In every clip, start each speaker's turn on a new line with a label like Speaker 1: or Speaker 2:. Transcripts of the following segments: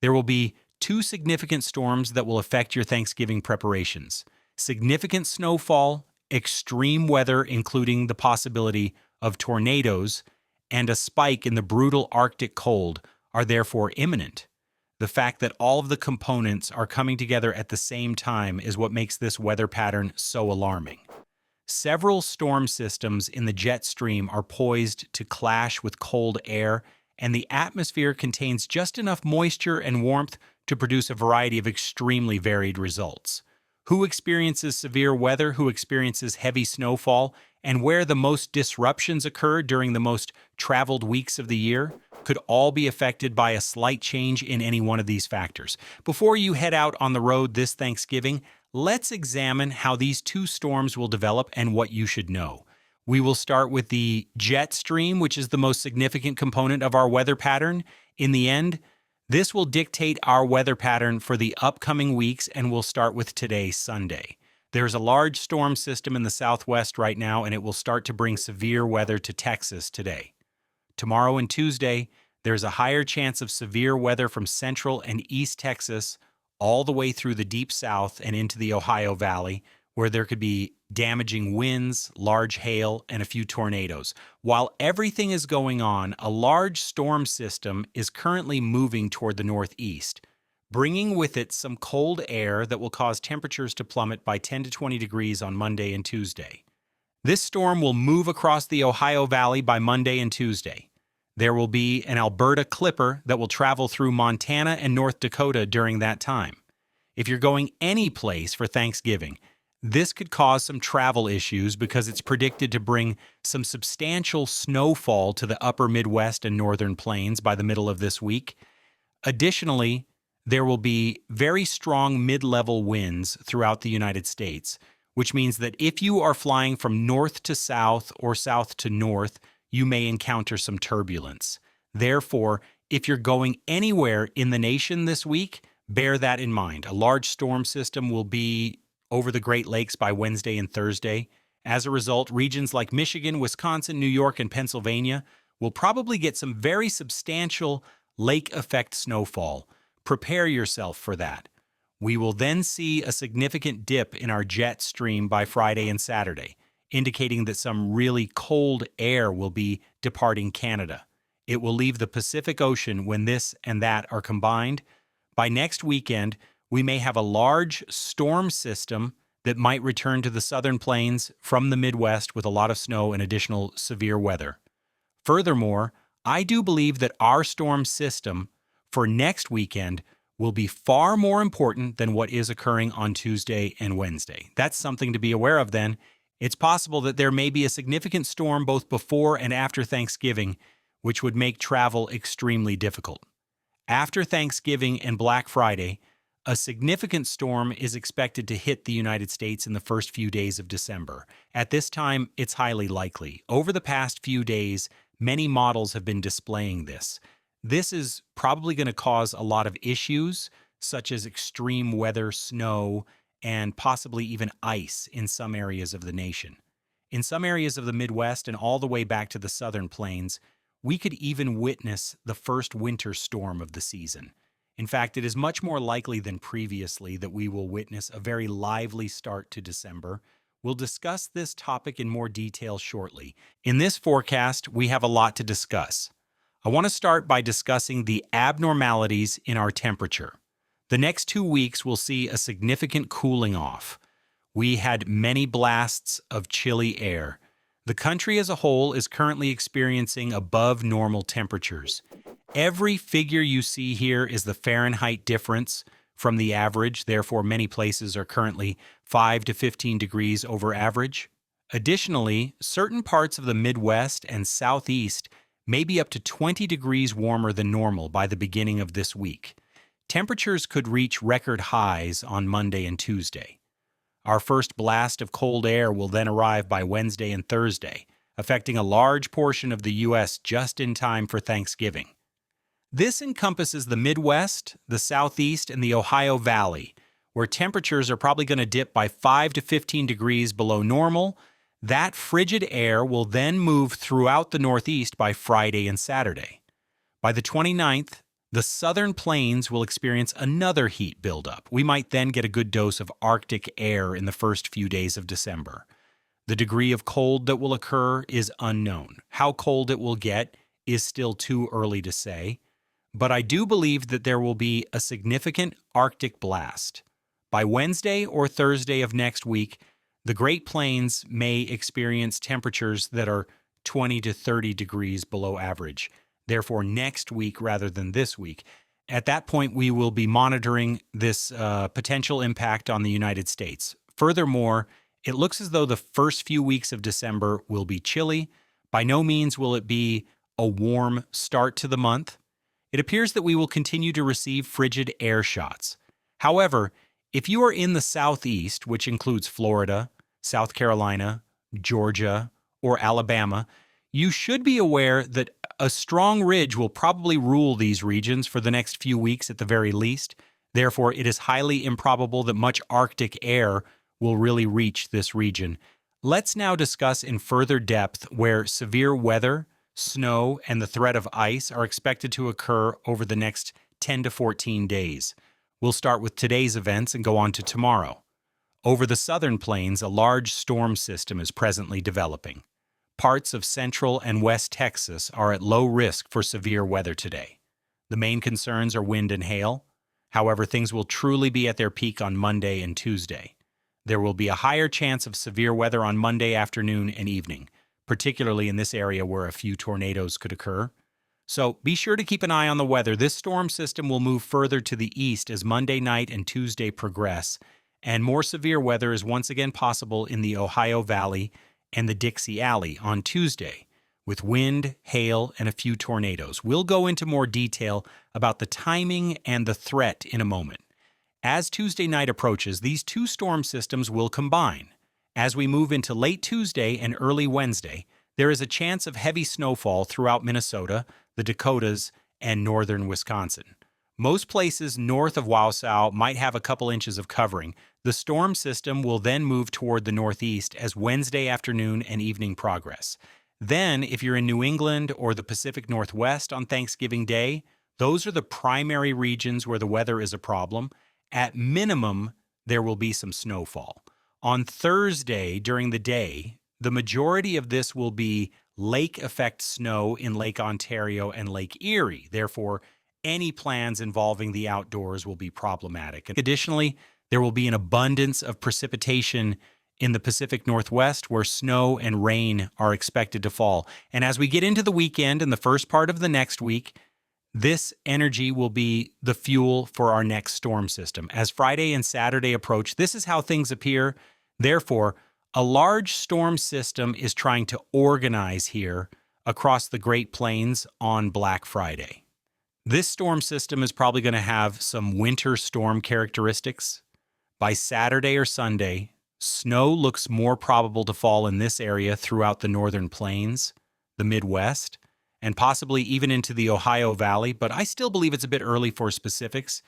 Speaker 1: There will be two significant storms that will affect your Thanksgiving preparations. Significant snowfall, extreme weather, including the possibility of tornadoes, and a spike in the brutal Arctic cold are therefore imminent. The fact that all of the components are coming together at the same time is what makes this weather pattern so alarming. Several storm systems in the jet stream are poised to clash with cold air, and the atmosphere contains just enough moisture and warmth to produce a variety of extremely varied results. Who experiences severe weather, who experiences heavy snowfall, and where the most disruptions occur during the most traveled weeks of the year could all be affected by a slight change in any one of these factors. Before you head out on the road this Thanksgiving, let's examine how these two storms will develop and what you should know. We will start with the jet stream, which is the most significant component of our weather pattern. In the end, this will dictate our weather pattern for the upcoming weeks, and we'll start with today, Sunday. There's a large storm system in the southwest right now, and it will start to bring severe weather to Texas today. Tomorrow and Tuesday, there's a higher chance of severe weather from central and east Texas all the way through the deep south and into the Ohio Valley, where there could be damaging winds, large hail, and a few tornadoes. While everything is going on, a large storm system is currently moving toward the northeast, bringing with it some cold air that will cause temperatures to plummet by 10 to 20 degrees on Monday and Tuesday. This storm will move across the Ohio Valley by Monday and Tuesday. There will be an Alberta clipper that will travel through Montana and North Dakota during that time. If you're going any place for Thanksgiving, this could cause some travel issues because it's predicted to bring some substantial snowfall to the upper Midwest and northern plains by the middle of this week. Additionally, there will be very strong mid-level winds throughout the United States, which means that if you are flying from north to south or south to north, you may encounter some turbulence. Therefore, if you're going anywhere in the nation this week, bear that in mind. A large storm system will be over the Great Lakes by Wednesday and Thursday. As a result, regions like Michigan, Wisconsin, New York, and Pennsylvania will probably get some very substantial lake effect snowfall. Prepare yourself for that. We will then see a significant dip in our jet stream by Friday and Saturday, indicating that some really cold air will be departing Canada. It will leave the Pacific Ocean when this and that are combined. By next weekend, we may have a large storm system that might return to the southern plains from the Midwest with a lot of snow and additional severe weather. Furthermore, I do believe that our storm system for next weekend will be far more important than what is occurring on Tuesday and Wednesday. That's something to be aware of then. It's possible that there may be a significant storm both before and after Thanksgiving, which would make travel extremely difficult. After Thanksgiving and Black Friday, a significant storm is expected to hit the United States in the first few days of December. At this time, it's highly likely. Over the past few days, many models have been displaying this. This is probably going to cause a lot of issues, such as extreme weather, snow, and possibly even ice in some areas of the nation. In some areas of the Midwest and all the way back to the southern plains, we could even witness the first winter storm of the season. In fact, it is much more likely than previously that we will witness a very lively start to December. We'll discuss this topic in more detail shortly. In this forecast, we have a lot to discuss. I want to start by discussing the abnormalities in our temperature. The next 2 weeks will see a significant cooling off. We had many blasts of chilly air. The country as a whole is currently experiencing above normal temperatures. Every figure you see here is the Fahrenheit difference from the average. Therefore, many places are currently 5 to 15 degrees over average. Additionally, certain parts of the Midwest and Southeast may be up to 20 degrees warmer than normal by the beginning of this week. Temperatures could reach record highs on Monday and Tuesday. Our first blast of cold air will then arrive by Wednesday and Thursday, affecting a large portion of the U.S. just in time for Thanksgiving. This encompasses the Midwest, the Southeast, and the Ohio Valley, where temperatures are probably going to dip by 5 to 15 degrees below normal. That frigid air will then move throughout the Northeast by Friday and Saturday. By the 29th, The southern plains will experience another heat buildup. We might then get a good dose of Arctic air in the first few days of December. The degree of cold that will occur is unknown. How cold it will get is still too early to say, but I do believe that there will be a significant Arctic blast. By Wednesday or Thursday of next week, the Great Plains may experience temperatures that are 20 to 30 degrees below average. Therefore, next week rather than this week. At that point, we will be monitoring this potential impact on the United States. Furthermore, it looks as though the first few weeks of December will be chilly. By no means will it be a warm start to the month. It appears that we will continue to receive frigid air shots. However, if you are in the southeast, which includes Florida, South Carolina, Georgia, or Alabama, you should be aware that a strong ridge will probably rule these regions for the next few weeks at the very least. Therefore, it is highly improbable that much Arctic air will really reach this region. Let's now discuss in further depth where severe weather, snow, and the threat of ice are expected to occur over the next 10 to 14 days. We'll start with today's events and go on to tomorrow. Over the southern plains, a large storm system is presently developing. Parts of central and west Texas are at low risk for severe weather today. The main concerns are wind and hail. However, things will truly be at their peak on Monday and Tuesday. There will be a higher chance of severe weather on Monday afternoon and evening, particularly in this area where a few tornadoes could occur. So be sure to keep an eye on the weather. This storm system will move further to the east as Monday night and Tuesday progress, and more severe weather is once again possible in the Ohio Valley and the Dixie Alley on Tuesday, with wind, hail, and a few tornadoes. We'll go into more detail about the timing and the threat in a moment. As Tuesday night approaches, these two storm systems will combine. As we move into late Tuesday and early Wednesday, there is a chance of heavy snowfall throughout Minnesota, the Dakotas, and northern Wisconsin. Most places north of Wausau might have a couple inches of covering. The storm system will then move toward the northeast as Wednesday afternoon and evening progress. Then, if you're in New England or the Pacific Northwest on Thanksgiving Day, those are the primary regions where the weather is a problem. At minimum, there will be some snowfall. On Thursday during the day, the majority of this will be lake effect snow in Lake Ontario and Lake Erie. Therefore, any plans involving the outdoors will be problematic. Additionally, there will be an abundance of precipitation in the Pacific Northwest where snow and rain are expected to fall. And as we get into the weekend and the first part of the next week, this energy will be the fuel for our next storm system. As Friday and Saturday approach, this is how things appear. Therefore, a large storm system is trying to organize here across the Great Plains on Black Friday. This storm system is probably going to have some winter storm characteristics. By Saturday or Sunday, snow looks more probable to fall in this area throughout the northern plains, the Midwest, and possibly even into the Ohio Valley, but I still believe it's a bit early for specifics.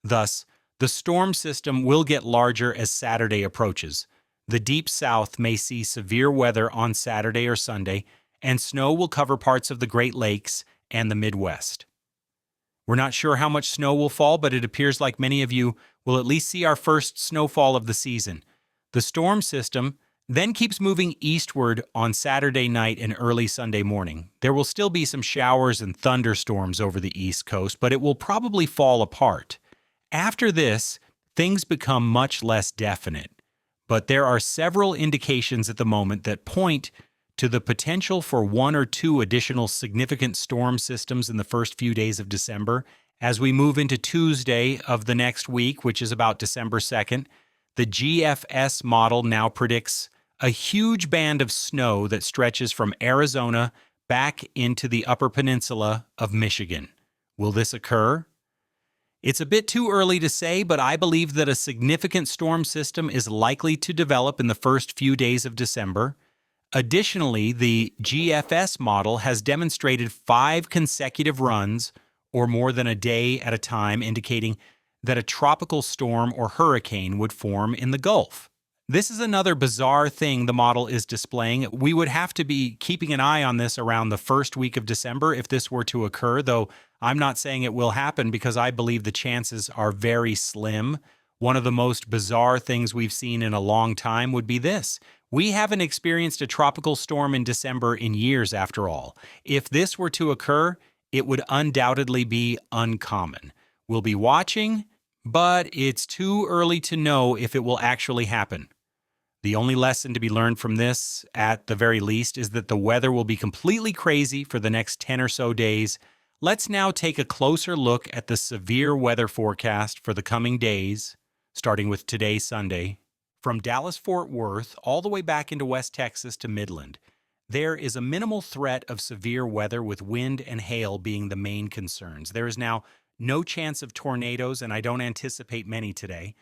Speaker 1: Thus, the storm system will get larger as Saturday approaches. The Deep South may see severe weather on Saturday or Sunday, and snow will cover parts of the Great Lakes and the Midwest. We're not sure how much snow will fall, but it appears like many of you will at least see our first snowfall of the season. The storm system then keeps moving eastward on Saturday night and early Sunday morning. There will still be some showers and thunderstorms over the East Coast, but it will probably fall apart. After this, things become much less definite, but there are several indications at the moment that point to the potential for one or two additional significant storm systems in the first few days of December. As we move into Tuesday of the next week, which is about December 2nd, the GFS model now predicts a huge band of snow that stretches from Arizona back into the Upper Peninsula of Michigan. Will this occur? It's a bit too early to say, but I believe that a significant storm system is likely to develop in the first few days of December. Additionally, the GFS model has demonstrated 5 consecutive runs, or more than a day at a time, indicating that a tropical storm or hurricane would form in the Gulf. This is another bizarre thing the model is displaying. We would have to be keeping an eye on this around the first week of December if this were to occur, though I'm not saying it will happen because I believe the chances are very slim. One of the most bizarre things we've seen in a long time would be this. We haven't experienced a tropical storm in December in years, after all. If this were to occur, it would undoubtedly be uncommon. We'll be watching, but it's too early to know if it will actually happen. The only lesson to be learned from this, at the very least, is that the weather will be completely crazy for the next 10 or so days. Let's now take a closer look at the severe weather forecast for the coming days, starting with today, Sunday. From Dallas-Fort Worth all the way back into West Texas to Midland, there is a minimal threat of severe weather with wind and hail being the main concerns. There is now no chance of tornadoes, and I don't anticipate many today.